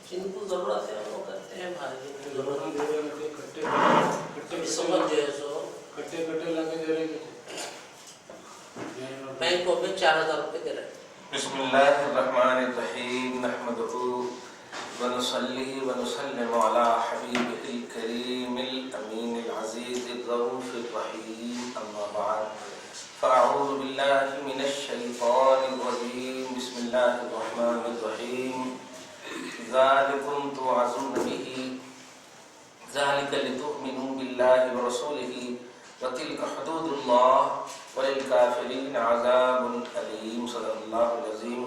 جن کو ضرورت ہے وہ کرتے ہیں بھائی، ضرورت سمجھ جو ہے سو کٹے لگے دے رہے بینک کو بھی 4000 روپے دے رہے ہیں۔ بسم اللہ الرحمن الرحیم نحمدہ ونصلی ونسلم علی حبیبہ الکریم الامین العزیز الرؤوف الرحیم اما بعد فاعوذ باللہ من الشیطان الرجیم بسم اللہ الرحمن الرحیم ذالکم توعظون بہ ذالک لتؤمنوا باللہ ورسولہ وتلک حدود اللہ وللکافرین عذاب علیم صدق اللہ العظیم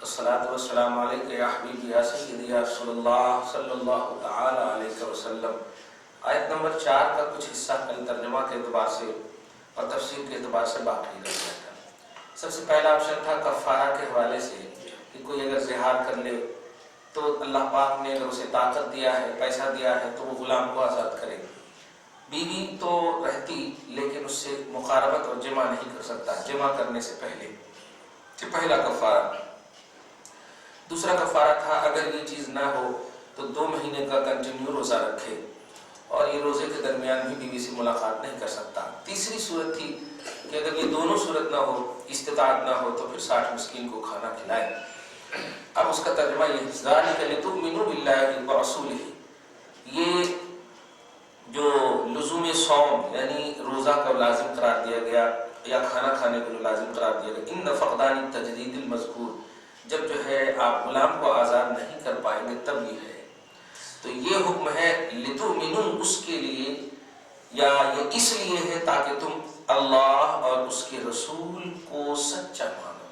الصلاة والسلام علیکہ یا حبیبی یا سیدی یا رسول اللہ صلی اللہ تعالی علیہ وسلم۔ آیت نمبر 4 کا کچھ حصہ کل ترجمہ کے اعتبار سے اور تفسیر کے اعتبار سے باقی رہ گیا تھا۔ سب سے پہلا آپشن تھا کفارہ کے حوالے سے کہ کوئی اگر زہار کر لے تو اللہ پاک نے اگر اسے طاقت دیا ہے، پیسہ دیا ہے تو وہ غلام کو آزاد کرے۔ بیوی تو رہتی لیکن اس سے مقاربت اور جمع نہیں کر سکتا جمع کرنے سے پہلے، یہ پہلا کفارہ۔ دوسرا کفارہ تھا اگر یہ چیز نہ ہو تو 2 مہینے کا کنٹینیو روزہ رکھے اور یہ روزے کے درمیان بھی بیوی سے ملاقات نہیں کر سکتا۔ تیسری صورت تھی کہ اگر یہ دونوں صورت نہ ہو، استطاعت نہ ہو، تو پھر 60 مسکین کو کھانا کھلائے۔ اب اس کا ترجمہ یہ ذالک لتؤمنوا باللہ ورسولہ، یہ جو لزوم صوم یعنی روزہ کا لازم قرار دیا گیا یا کھانا کھانے کو لازم قرار دیا گیا، ان فقدان التجدید المذکور، جب جو ہے آپ غلام کو آزاد نہیں کر پائیں گے تب یہ ہے۔ تو یہ حکم ہے لتؤمنوا اس کے لیے یا یہ اس لیے ہے تاکہ تم اللہ اور اس کے رسول کو سچا مانو۔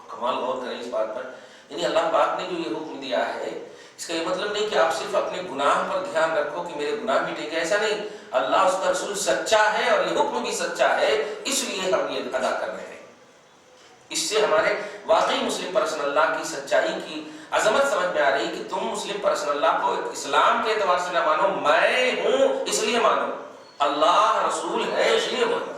کمال غور کریں اس بات پر، یعنی اللہ پاک نے جو یہ حکم دیا ہے اس کا یہ مطلب نہیں کہ آپ صرف اپنے گناہ پر دھیان رکھو کہ میرے گناہ مٹیں گے، ایسا نہیں۔ اللہ اس کا رسول سچا ہے اور یہ حکم بھی سچا ہے، اس لیے ہم یہ ادا کر رہے ہیں۔ اس سے ہمارے واقعی مسلم پرسن اللہ کی سچائی کی عظمت سمجھ میں آ رہی کہ تم مسلم پرسن اللہ کو اسلام کے اعتبار سے نہ مانو، میں ہوں اس لیے مانو، اللہ رسول ہے اس لیے مانو۔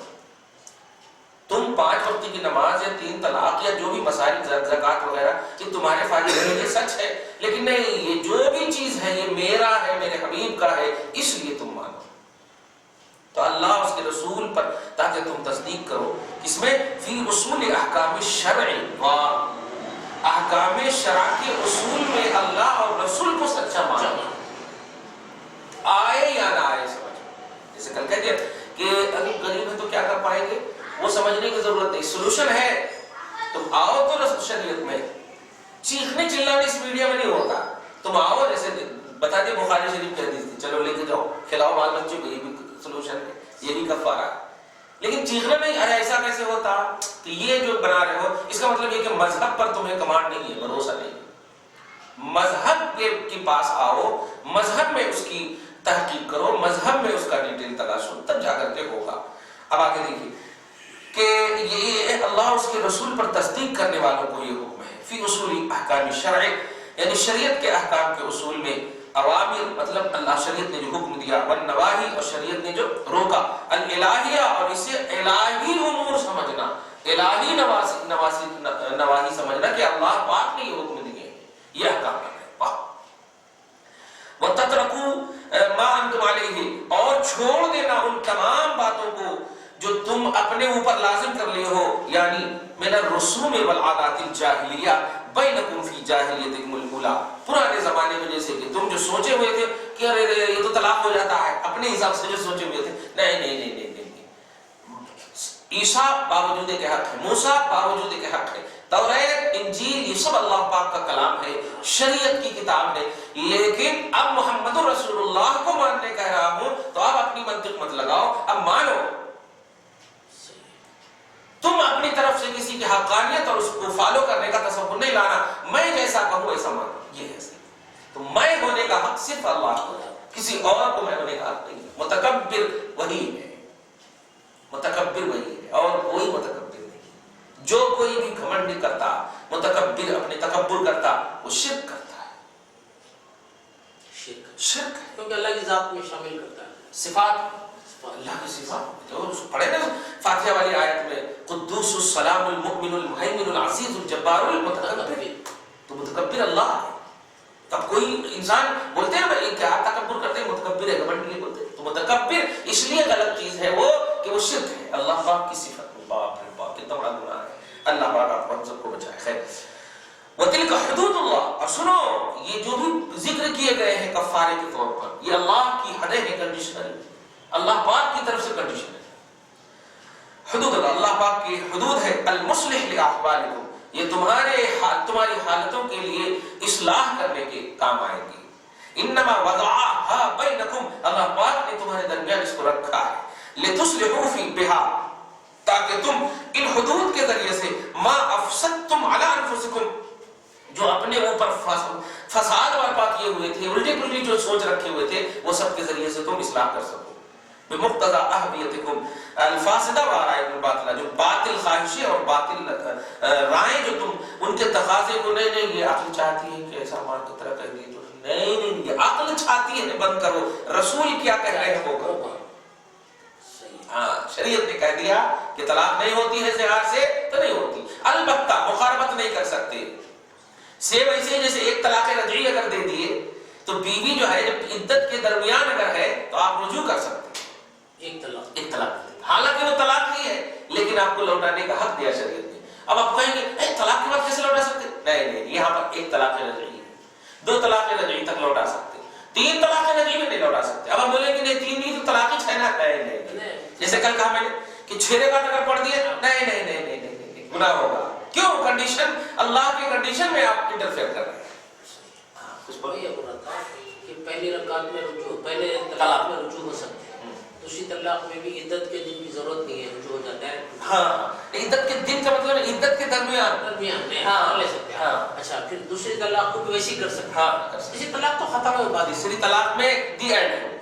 تم 5 وقت کی نماز یا 3 طلاق یا جو بھی مسائل زکوٰۃ وغیرہ یہ تمہارے فائدے کے لیے سچ ہے، لیکن نہیں، یہ جو بھی چیز ہے یہ میرا ہے، میرے حبیب کا ہے، اس لیے تم مانو۔ تو اللہ اس کے رسول پر تاکہ تم تصدیق کرو، اس میں فی اصول احکام الشرع و احکام شرع کے اصول میں اللہ اور رسول کو سچا مانو، آئے یا نہ آئے سمجھو۔ جیسے کل کہہ دیا کہ اگر غریب ہے تو کیا کر پائیں گے، وہ سمجھنے کی ضرورت نہیں، سلوشن ہے۔ تم آؤ تو رسول شریعت میں، چیخنے چلانے اس میڈیا میں نہیں ہوتا۔ تم آؤ، جیسے بتا دیں بخاری شریف کی حدیث تھی، چلو لے کے جاؤ، کھلاؤ بال بچوں کو، یہ بھی سلوشن ہے، یہ بھی کفارہ ہے۔ لیکن چیخنے میں ایسا کیسے ہوتا کہ یہ جو بنا رہے ہو، اس کا مطلب یہ کہ مذہب پر تمہیں کمانڈ نہیں ہے، بھروسہ نہیں ہے۔ مذہب کے پاس آؤ، مذہب میں اس کی تحقیق کرو، مذہب میں اس کا ڈیٹیل تلاش ہو، تب جا کر کے ہوگا۔ اب آگے دیکھیے کہ یہ اللہ اس کے رسول پر تصدیق کرنے والوں کو یہ حکم ہے فی اصول احکام الشرع، یعنی شریعت کے احکام کے اصول میں اوامر، مطلب اللہ شریعت نے جو حکم دیا، والنواہی اور شریعت نے جو روکا، الالہیہ اور اسے الہی امور سمجھنا، الہی نواہی سمجھنا کہ اللہ پاک نے یہ حکم دیے، یہ احکام ہے۔ وَتَتْرَكُوا مَا أَنْتُمْ عَلَيْهِ، اور چھوڑ دینا ان تمام باتوں کو جو تم اپنے اوپر لازم کر لیے ہو، یعنی من الرسوم والعادات الجاہلیہ بینکم فی جاہلیتکم الاولی، پرانے زمانے میں جیسے کہ تم جو سوچے ہوئے تھے کہ ارے یہ تو طلاق ہو جاتا ہے، اپنے حساب سے جو سوچے ہوئے تھے، نہیں نہیں نہیں نہیں نہیں، عیسیٰ باوجود کہ حق ہے، موسیٰ باوجود کہ حق ہے، توریت انجیل یہ سب اللہ پاک کا کلام ہے، شریعت کی کتاب ہے، لیکن اب محمد رسول اللہ کو ماننے کہہ رہا ہوں تو اب اپنی منطق مت لگاؤ، اب مانو۔ تم اپنی طرف سے کسی کی حقانیت اور اس کو فالو کرنے کا تصور نہیں لانا، میں جیسا کہوں ایسا مانو، یہ ہے صحیح۔ تو میں ہونے کا حق صرف اللہ کو ہے، کسی اور کو میں ہونے کا حق نہیں۔ متکبر وہی ہے، متکبر وہی ہے اور کوئی متکبر نہیں۔ جو کوئی بھی گھمنڈ کرتا، متکبر اپنے تکبر کرتا، وہ شرک کرتا ہے، شرک ہے، کیونکہ اللہ کی ذات میں شامل کرتا ہے صفات، اللہ کی صفات جو پڑھے نا فاتحہ والی آیت میں، قدوس السلام المؤمن المہیمن العزیز الجبار المتکبر، متکبر اللہ ہے. تب کوئی انسان بولتے ہیں بھائی کیا تکبر کرتے ہیں, متکبر ہے, گھمنڈ لیے بولتے ہیں. تو متکبر اس لیے غلط چیز ہے وہ کہ وہ شرک ہے اللہ پاک کی صفت میں. باپ رے باپ کتنا بڑا گناہ ہے. اللہ پاک آپ ہم سب کو بچائے. خیر وَتِلْكَ حُدُودُ اللَّهِ. اور سنو یہ جو بھی ذکر کیے گئے ہیں کفارے کے طور پر, یہ اللہ کی حدیں ہیں, کنڈیشنل, اللہ پاک کی طرف سے کنڈیشن ہے. حدود اللہ, اللہ پاک کی حدود ہے. المصلح لأحوالکم, یہ تمہاری حالتوں کے لیے اصلاح کرنے کے کام آئے گی. انما وضعها بینکم, اللہ پاک نے تمہارے درمیان اس کو رکھا ہے لتصلحوا فی بہا, تاکہ تم ان حدود کے ذریعے سے ما افسدتم علی انفسکم, جو اپنے اوپر فساد برپا کیے ہوئے تھے, الٹی پلٹی جو سوچ رکھے ہوئے تھے, وہ سب کے ذریعے سے تم اصلاح کر سکو. بمقتضى احبیتکم الفاسدہ وآرائکم الباطلہ, جو باطل خواہشیں اور باطل رائیں جو تم ان کے تقاضے کو, نہیں یہ عقل چاہتی ہے کہ ایسا مان کی طرح کہہ دیے, تو نہیں یہ عقل چاہتی ہے بند کرو, رسول کیا کہہ رہے ہیں وہ کرو. ہاں شریعت نے کہہ دیا کہ طلاق نہیں ہوتی ہے زہار سے, تو نہیں ہوتی. البتہ مخالفت نہیں کر سکتے. سیم ایسے جیسے ایک طلاق رجعی اگر دے دیے تو بیوی جو ہے جب عدت کے درمیان اگر ہے تو آپ رجوع کر سکتے ہیں. ایک طلاق, حالانکہ وہ طلاق نہیں ہے لیکن آپ کو لوٹانے کا حق دیا شریعت نے. اب آپ کہیں گے طلاق کے بعد کیسے لوٹا سکتے؟ نہیں, یہاں پر ایک طلاق رجعی ہے, 2 طلاق رجعی تک لوٹا سکتے, 3 طلاق رجعی میں نہیں لوٹا سکتے. اب آپ بولیں گے نہیں 3 نہیں تو طلاق ہی 6 نا, نہیں. جیسے کل کہا میں نے کہ 6 رکعت اگر پڑھ دیے, نہیں, گناہ ہوگا. کیوں؟ کنڈیشن, اللہ کی کنڈیشن میں آپ انٹرفیئر کر رہے ہیں. کچھ پڑھیے تھا کہ پہلی رکعت میں رجوع, پہلے طلاق میں رجوع ہو سکتے ہیں, دوسری طلاق میں بھی عدت کے دن کی ضرورت نہیں ہے, رجوع ہو جاتا ہے. ہاں, عدت کے دن کا مطلب ہے عدت کے درمیان میں ہاں لے سکتے ہیں. اچھا, پھر دوسری طلاق کو بھی ویسی کر سکتے ہیں. ہاں, تیسری طلاق تو ختم ہو بعد, تیسری طلاق میں دی اینڈ ہے,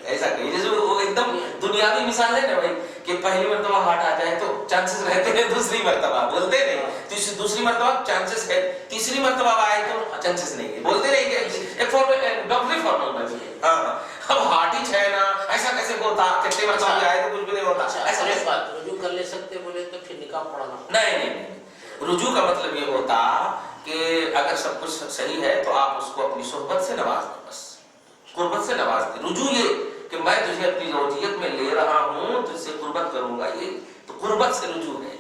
ایسا کہ جیسے وہ ایک دم دنیاوی مثال ہے نا بھائی, کہ پہلی مرتبہ ہارٹ آ جائے تو چانسز رہتے ہیں, دوسری مرتبہ بولتے نہیں, دوسری مرتبہ چانسز ہے, تیسری مرتبہ آئے تو چانسز نہیں ہے, بولتے نہیں کہ ایک ڈاکٹری فارمل میں. ہاں, اب ہارٹ ہی 6 نا, ایسا کیسے ہوتا, کتنے مرتبہ آئے تو کچھ بھی نہیں ہوتا. ایسا نہیں بات, رجوع کر لے سکتے بولے تو پھر نکاح پڑھنا نہیں. رجوع کا مطلب یہ ہوتا کہ اگر سب کچھ صحیح ہے تو آپ اس کو اپنی صحبت سے نواز دیں, بس قربت سے نواز دیں. رجوع یہ کہ میں تجھے اپنی زوجیت میں لے رہا ہوں, تجھ سے قربت کروں گا, یہ تو قربت سے رجوع ہے.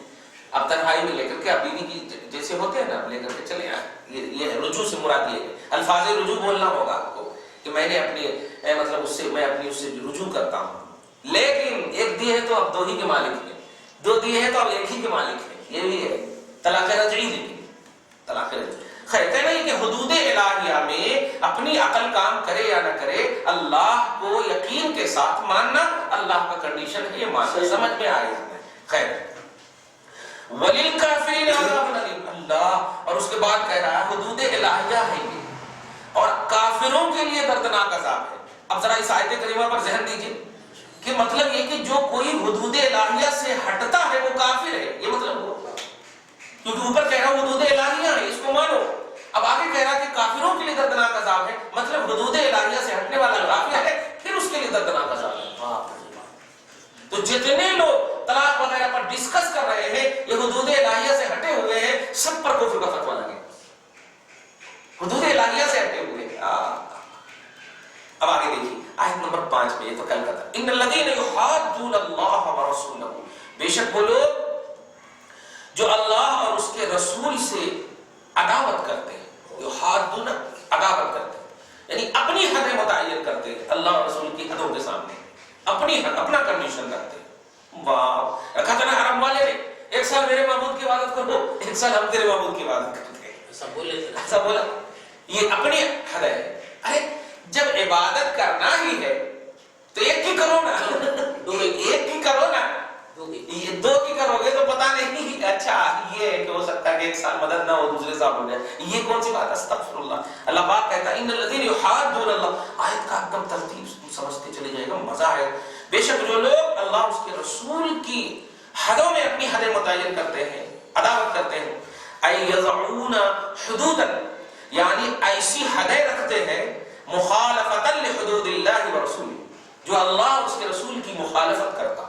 اب تنہائی میں لے کر کے آپ بیوی کی جیسے ہوتے ہیں نا, لے کر کے چلے آئے, یہ ہے رجوع سے مراد. یہ الفاظ رجوع بولنا ہوگا آپ کو کہ میں نے اپنے مطلب اس سے میں اپنی اس سے رجوع کرتا ہوں. لیکن ایک دیے ہے تو اب 2 ہی کے مالک ہیں, 2 دیے ہیں تو اب 1 ہی کے مالک ہیں, یہ بھی ہے طلاق رجعی. لیکن طلاق رجعی خیر کہنا یہ کہ حدود الہیہ میں اپنی عقل کام کرے یا نہ کرے, اللہ کو یقین کے ساتھ ماننا اللہ کا کنڈیشن ہے, یہ ماننا سمجھ میں آئے جانا ہے. خیر وَلِلْكَافِرِينَ عَذَابٌ أَلِيمٌ, اللہ اور اس کے بعد کہہ رہا ہے حدود الہیہ ہے یہ, اور کافروں کے لیے دردناک عذاب ہے. اب ذرا اس آیت کریمہ پر ذہن دیجئے کہ مطلب یہ کہ جو کوئی حدود الہیہ سے ہٹتا ہے وہ کافر ہے, یہ مطلب ہوا, کیونکہ اوپر کہہ رہا حدود الہیہ ہے, اس کو مانو. اب آگے کہہ رہا کہ کافروں کے لیے دردناک عذاب ہے, مطلب حدود الہیہ سے ہٹنے والا کافر ہے, پھر اس کے لیے دردناک عذاب ہے. تو جتنے لوگ طلاق وغیرہ پر ڈسکس کر رہے ہیں یہ حدود الہیہ سے ہٹے ہوئے ہیں, سب پر کفر کا فتویٰ لگے, حدود الہیہ سے ہٹے ہوئے ہیں. اب آگے دیکھیے آیت نمبر 5 میں, یہ تو کل کا تھا, ان الذین یحادون اللہ ورسولہ, بے شک وہ لوگ جو اللہ اور اس کے رسول سے عداوت کرتے ہیں. یحادون عداوت کرتے ہیں یعنی اپنی حد متعین کرتے ہیں اللہ اور رسول کی حدوں کے سامنے, اپنی حد, اپنا کنڈیشن رکھتے ہیں. واہ, رکھا تھا نا حرم والے نے, 1 سال میرے معبود کی عبادت کرو, 1 سال ہم تیرے معبود کی عبادت کرتے ہیں, ایسا بولے تھے, ایسا بولا. یہ اپنی حد ہے. ارے جب عبادت کرنا ہی ہے تو 1 کی کرو نا, 1 کی کرو نا, 2 کی کرو گے تو پتہ نہیں اچھا یہ ہے کہ ہو سکتا ہے کہ 1 سال مدد نہ ہو, دوسرے سال ہو جائے. یہ کون سی بات ہے؟ استغفر اللہ. اللہ پاک کہتا ہے ان الذین یحادون اللہ, آیت کا ایک دم ترتیب سمجھتے چلے جائے گا, مزہ ہے. بے شک جو لوگ اللہ اس کے رسول کی حدوں میں اپنی حدیں متعین کرتے ہیں, عداوت کرتے ہیں, ای یضعون حدودا, یعنی ایسی حدیں رکھتے ہیں مخالفتا لحدود اللہ ورسولہ, جو اللہ اور اس کے رسول کی مخالفت کرتا.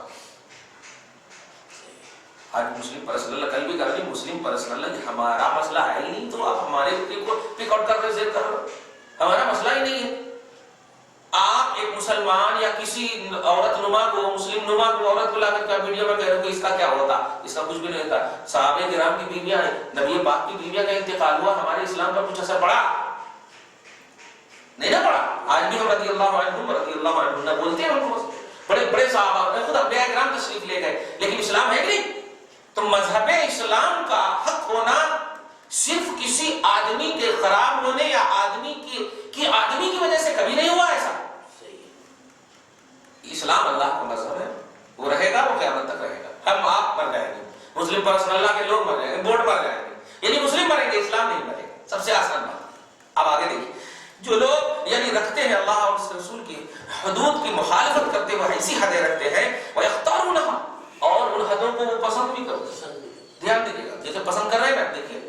آج مسلم پرسنل, کل بھی کہا مسلم پرسنل ہمارا مسئلہ ہے ہی نہیں, تو آپ ہمارے کو پک آؤٹ کسی عورت نما کو، مسلم نما کو، عورت کو لا کر کے ویڈیو میں کہہ رہے ہو کہ اس کا کیا ہوتا، اس کا کچھ بھی نہیں ہوتا. صحابہ کرام کی بیویاں ہیں، نبی پاک کی بیویاں کا انتقال ہوا، ہمارے اسلام پر کچھ اثر پڑا نہیں نہ پڑا. آج بھی ہم رضی اللہ عنہ بولتے ہیں، ان کو بڑے بڑے صحابہ خود انبیاء کرام تشریف لے گئے، لیکن اسلام ہے کہ نہیں. تو مذہب اسلام کا حق ہونا صرف کسی آدمی کے خراب ہونے یا آدمی کی وجہ سے کبھی نہیں ہوا ایسا. اسلام اللہ کا مذہب ہے، وہ رہے گا، وہ قیامت تک رہے گا. ہم آپ مر جائیں گے، مسلم پرسنل اللہ کے لوگ مر جائیں گے، بورڈ مر جائیں گے، یعنی مسلم مریں گے، اسلام نہیں مرے گا. سب سے آسان بات. اب آگے دیکھیے، جو لوگ یعنی رکھتے ہیں اللہ اور اس کے رسول کی حدود کی مخالفت کرتے ہوئے ایسی حدیں رکھتے ہیں، وَيَخْتَارُونَهَا، اور ان حدوں کو وہ پسند بھی کرتے ہیں. دھیان دیجیے گا، جیسے پسند کر رہے ہیں نا، دیکھیے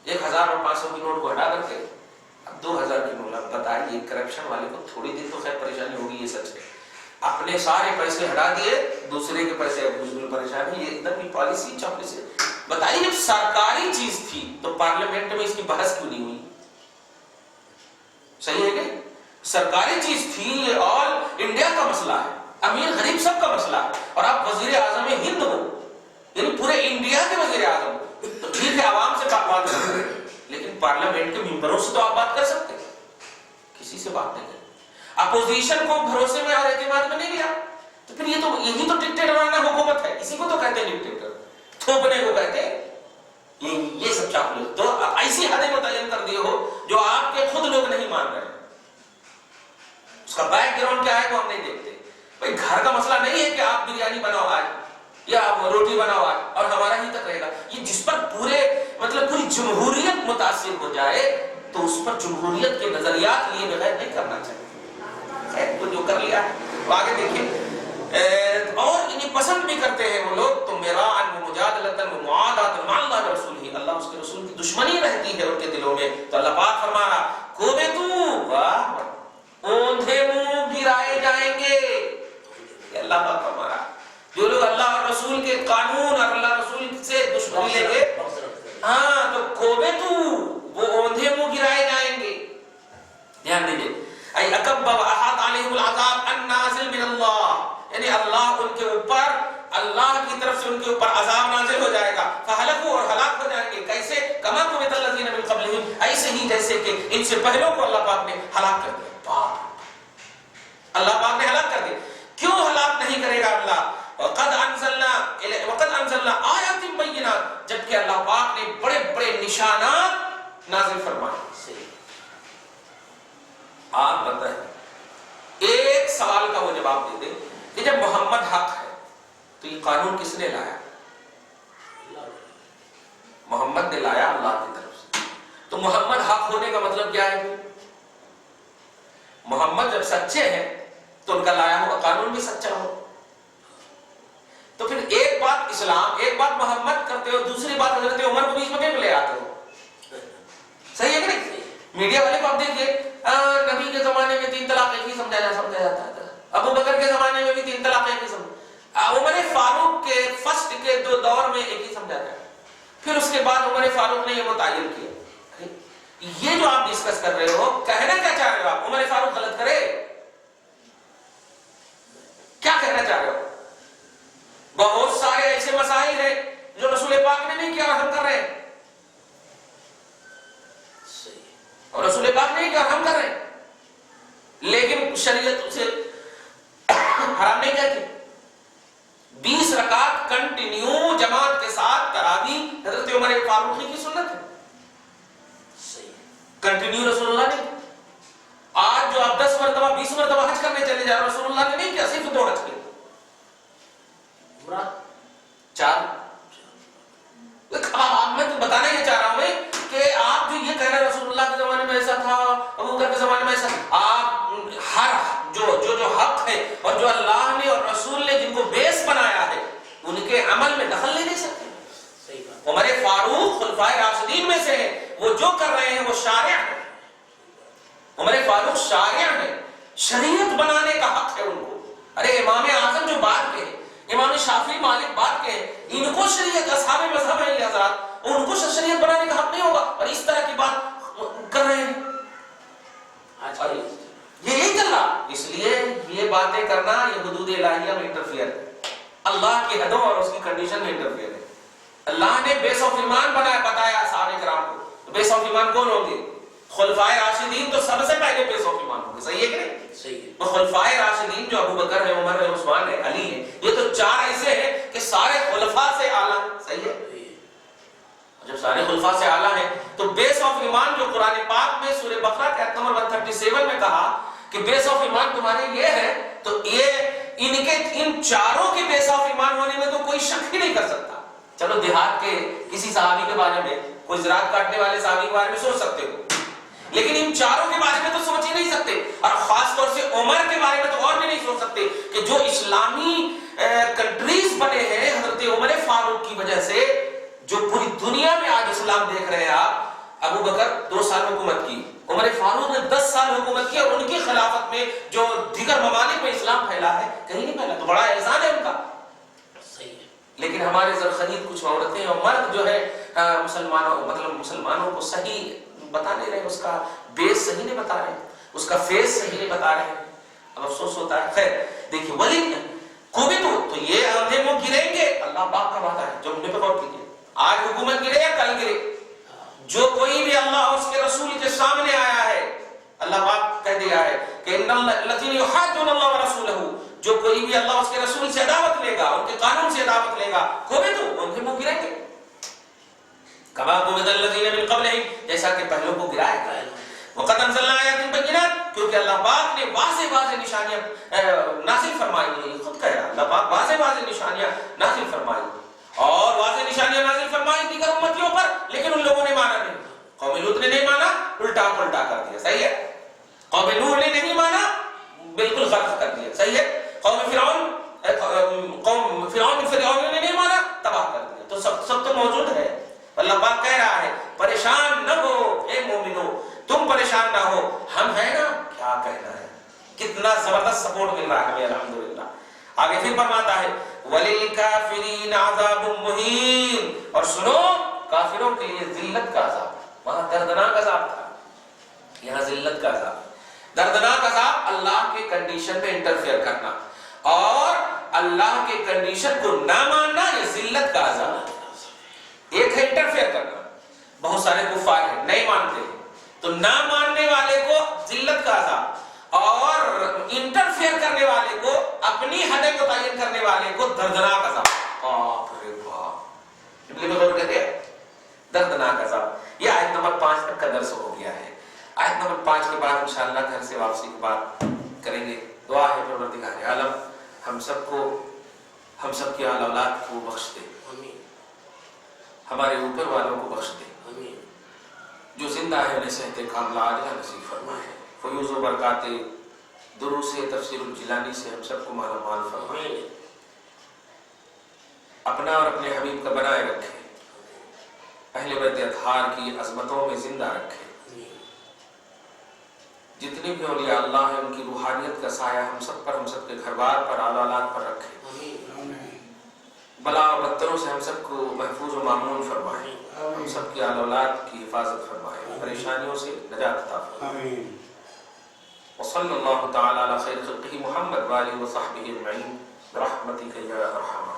1000 اور 500 کی نوٹ کو ہٹا کر کے اب 2000 کی نوٹ. اب بتائیے کرپشن والے کو تھوڑی دیر تو خیر پریشانی ہوگی، یہ سچ ہے. اپنے سارے پیسے ہٹا دیے، دوسرے کے پیسے اب بالکل پریشانی. یہ ایک دم کی پالیسی چاپلوسی. بتائیے جب سرکاری چیز تھی تو پارلیمنٹ میں اس کی بحث کیوں نہیں ہوئی؟ صحیح ہے کہ سرکاری چیز تھی، یہ آل انڈیا کا مسئلہ ہے، امیر غریب سب کا مسئلہ ہے. اور آپ وزیر اعظم ہند ہو، یعنی پورے انڈیا کے وزیر اعظم، تو ٹھیک ہے عوام سے بات کر سکتے ہیں، لیکن پارلیمنٹ کے ممبروں سے تو آپ بات کر سکتے ہیں، کسی سے بات نہیں کریں. اپوزیشن کو بھروسے میں اور اعتماد میں نہیں لیا، تو پھر یہی تو ڈکٹیٹرانہ حکومت ہے. اسی کو تو کہتے ہیں ڈکٹیٹر، تھوپنے کو کہتے ہیں. یہ سب چاپلوس تو ایسی حدیں متعین کر دیے ہو جو آپ کے خود لوگ نہیں مان رہے. اس کا بیک گراؤنڈ کیا ہے وہ ہم نہیں دیکھتے. بھائی گھر کا مسئلہ نہیں ہے کہ آپ بریانی بناؤ آج یا آپ روٹی بناؤ آج اور ہمارا ہی تک رہے گا. یہ جس پر پوری جمہوریت متاثر ہو جائے تو اس پر جمہوریت کے نظریات لیے بغیر نہیں کرنا چاہیے. تو جو کر لیا ہے آگے دیکھیں. اور انہیں پسند بھی کرتے ہیں وہ لوگ تو میراً ومجادلۃ ومعاداۃ مع اللہ ورسولہ، اللہ اس کے رسول کی دشمنی رہتی ہے ان کے دلوں میں. تو اللہ پاک فرما رہا کوبتو، واہ، اوندھے منہ گرائے جائیں گے. اللہ پاک فرما رہا جو لوگ اللہ اور رسول کے قانون اور اللہ رسول سے دشمنی لیں گے، ہاں تو کوبتو، وہ اوندھے منہ گرائے جائیں گے. دھیان دیجیے، ای اکب و احاط علیہم العذاب النازل من اللہ، یعنی اللہ ان کے اوپر، اللہ کی طرف سے ان کے اوپر عذاب نازل ہو جائے گا. فہلکوا، اور ہلاک ہو جائیں گے. کیسے؟ کما کبت الذین من قبلہم، ایسے ہی جیسے کہ ان سے پہلوں کو اللہ پاک نے ہلاک کر دیا. اللہ پاک نے ہلاک کر دیا. کیوں ہلاک نہیں کرے گا اللہ؟ وقد انزلنا آیات بینات، جبکہ اللہ پاک نے بڑے بڑے نشانات نازل فرمائے. آپ بتائیں، ایک سوال کا وہ جواب دے دیں کہ جب محمد حق ہے تو یہ قانون کس نے لایا؟ محمد نے لایا اللہ کی طرف سے. تو محمد حق ہونے کا مطلب کیا ہے؟ محمد جب سچے ہیں تو ان کا لایا ہوا قانون بھی سچا ہو. تو پھر ایک بات اسلام، ایک بات محمد کرتے ہو، دوسری بات حضرت عمر کو بیچ میں کیوں لے آتے ہو؟ صحیح ہے کہ نہیں؟ میڈیا والے کو آپ دیکھیے، نبی کے زمانے میں 3 طلاق ایک ہی سمجھا جاتا تھا، ابو بکر کے زمانے میں بھی 3 طلاق ایک ہی سمجھا، عمر فاروق کے فرسٹ کے 2 دور میں ایک ہی سمجھا جائے، پھر اس کے بعد عمر فاروق نے یہ متعین کیا. یہ جو آپ ڈسکس کر رہے ہو، کہنا کیا چاہ رہے ہو آپ؟ عمر فاروق غلط کرے؟ کیا کہنا چاہ رہے ہو؟ بہت سارے ایسے مسائل ہیں جو رسول پاک نے نہیں کیا اور ہم کر رہے ہیں، اور رسول پاک نہیں کیا ہم کر رہے ہیں، لیکن شریعت اسے حرام نہیں کہتی. 20 رکعت کنٹینیو جماعت کے ساتھ تراویح حضرت عمر فاروق کی سنت ہے. کنٹینیو رسول اللہ نے. آج جو آپ 10 مرتبہ 20 مرتبہ حج کرنے چلے جا رہے، رسول اللہ نے نہیں کیا، صرف 2 حج کیے. 4. میں تو بتانا یہ چاہ رہا ہوں کہ آپ جو یہ کہہ رہے ہیں رسول اللہ کے زمانے میں ایسا تھا، ابو بکر کے زمانے میں ایسا، آپ ہر جو حق ہے اور جو اللہ نے اور رسول نے جن کو بیس بنایا ہے ان کے عمل میں دخل نہیں دے سکتے. عمر فاروق خلفائے راشدین میں سے ہیں، وہ جو کر رہے ہیں وہ شارع ہے. عمر فاروق شارع ہے، شریعت بنانے کا حق ہے ان کو. ارے امام اعظم جو بات کہے، امام شافعی مالک بات کہے، ان کو شریعت، اصحاب مذہب ہیں یہ حضرات، ان کو شریعت بنانے کا حق نہیں ہوگا، اور اس طرح کی بات کر رہے ہیں. یہی چل رہا. اس لیے یہ باتیں کرنا، الہیہ میں انٹرفیئر ہے، اللہ کی حدوں اور اس کی کنڈیشن میں انٹرفیئر ہے۔ اللہ نے بیس آف ایمان بتایا صحابہ کرام کو، بیس آف ایمان کون ہوں گے؟ خلفائے راشدین تو سب سے پہلے بیس آف ایمان ہوں گے، صحیح ہے کہ نہیں؟ صحیح ہے۔ تو خلفائے راشدین جو ابو بکر ہے، عمر ہے، عثمان ہے، علی ہے، یہ تو چار ایسے ہیں کہ سارے خلفاء سے اعلیٰ ہیں، صحیح ہے؟ جب سارے خلفاء سے اعلیٰ ہیں تو بیس آف ایمان جو قرآن پاک میں سورہ بقرہ کے آیت نمبر 137 میں کہا کہ بیس آف ایمان تمہارے یہ ہے، تو یہ ان چاروں کے بیس آف ایمان ہونے میں تو کوئی شک ہی نہیں کر سکتا۔ چلو دیہات کے کسی صحابی کے بارے میں، کوئی زراعت کاٹنے والے صحابی کے بارے میں سوچ سکتے ہو، لیکن ان چاروں کے بارے میں تو سوچ ہی نہیں سکتے، اور خاص طور سے عمر کے بارے میں تو اور بھی نہیں سوچ سکتے کہ جو اسلامی کنٹریز بنے ہیں حضرت عمر فاروق کی وجہ سے، جو پوری دنیا میں آج اسلام دیکھ رہے ہیں آپ۔ ابو بکر 2 سال حکومت کی، عمر فاروق نے 10 سال حکومت کی، اور ان کی خلافت میں جو دیگر ممالک میں اسلام پھیلا ہے کہیں نہیں پھیلا، تو بڑا احسان ہے ان کا۔ صحیح ہے۔ لیکن ہمارے زرخنید کچھ عورتیں اور مرد جو ہے مسلمانوں کو صحیح بتا نہیں رہے، اس کا بیس صحیح نہیں بتا رہے، اس کا فیس صحیح نہیں بتا رہے، اب افسوس ہوتا ہے۔ خیر دیکھیے، ولی خوبی تو یہ آندھے منہ گریں گے، اللہ پاک کا وعدہ ہے، جو ان پہ غور کیجیے، آج حکومت گرے یا کل گرے، جو کوئی بھی اللہ اور اس کے رسول کے سامنے آیا ہے، اللہ پاک کہہ دیا ہے کہ ان الذین یحادون اللہ ورسولہ، جو کوئی بھی اللہ اور اس کے رسول سے عداوت لے گا، ان کے قانون سے عداوت لے گا، خوبی تو ان کے منہ گریں گے، کما قبض الذین من قبلہم، جیسا کہ پہلوں کو گرایا گیا۔ وقد انزلنا آیات بینات، کیونکہ اللہ پاک نے واضح نشانیاں نازل فرمائی ہیں، خود کہہ رہا اللہ پاک واضح نشانیاں نازل فرمائی، اور واضح نشانیاں نازل فرمائی دیگر امتیوں پر، لیکن ان لوگوں نے مانا نہیں۔ قوم لوط نے نہیں مانا، الٹا پلٹا کر دیا، صحیح ہے؟ قوم نوح نے نہیں مانا، بالکل غلط کر دیا، صحیح ہے؟ قوم فرعون نے نہیں مانا، تباہ کر دیا۔ تو سب تو موجود ہے۔ اللہ پاک کہہ رہا ہے پریشان نہ ہو اے مومنو، تم پریشان نہ ہو، ہم ہیں نا، کیا کہنا ہے، کتنا زبردست سپورٹ مل رہا ہے ہمیں الحمدللہ۔ آگے پھر فرماتا ہے وَلِلْكَافِرِينَ عَذَابٌ مُّهِينٌ، اور سنو کافروں کے لیے ذلت کا عذاب، وہاں دردناک عذاب تھا، یہاں ذلت کا عذاب۔ دردناک عذاب اللہ کے کنڈیشن میں انٹرفیئر کرنا، اور اللہ کے کنڈیشن کو نہ ماننا، یہ ذلت کا عذاب ہے۔ ایک ہے انٹرفیئر کرنا، بہت سارے کفار ہیں نہیں مانتے ہیں، تو نہ ماننے والے کو ذلت کا عذاب، اور انٹرفیئر کرنے والے کو، اپنی حدیں متعین کرنے والے کو دردناک عذاب۔ باپ رے باپ، ابن مسعود کہتے ہیں دردناک عذاب۔ یہ آیت نمبر 5 تک کا درس ہو گیا ہے۔ آیت نمبر 5 کے بعد انشاءاللہ گھر سے واپسی کی بات کریں گے۔ دعا ہے پروردگار عالم ہم سب کو، ہم سب کی آل اولاد کو بخش دے، ہمارے اوپر والوں کو بخش دے، جو زندہ ہے انہیں صحت کاملہ عاجلہ نصیب فرمائے، فیوز و برکات دروس تفسیر الجیلانی سے ہم سب کو مالا مال فرمائے، اپنا اور اپنے حبیب کا بنائے رکھے، اہل بیت اطہار کی عظمتوں میں زندہ رکھے، جتنے بھی اولیاء اللہ ہیں ان کی روحانیت کا سایہ ہم سب پر، ہم سب کے گھر بار پر، آل اولاد پر رکھے، بلا و بدتروں سے ہم سب کو محفوظ و مامون فرمائے، ہم سب کی آل اولاد کی حفاظت فرمائے، پریشانیوں سے نجات عطا فرمائے۔ وصلی اللہ تعالی علی خیر خلقہ محمد وآلہ وصحبہ اجمعین برحمتک یا ارحم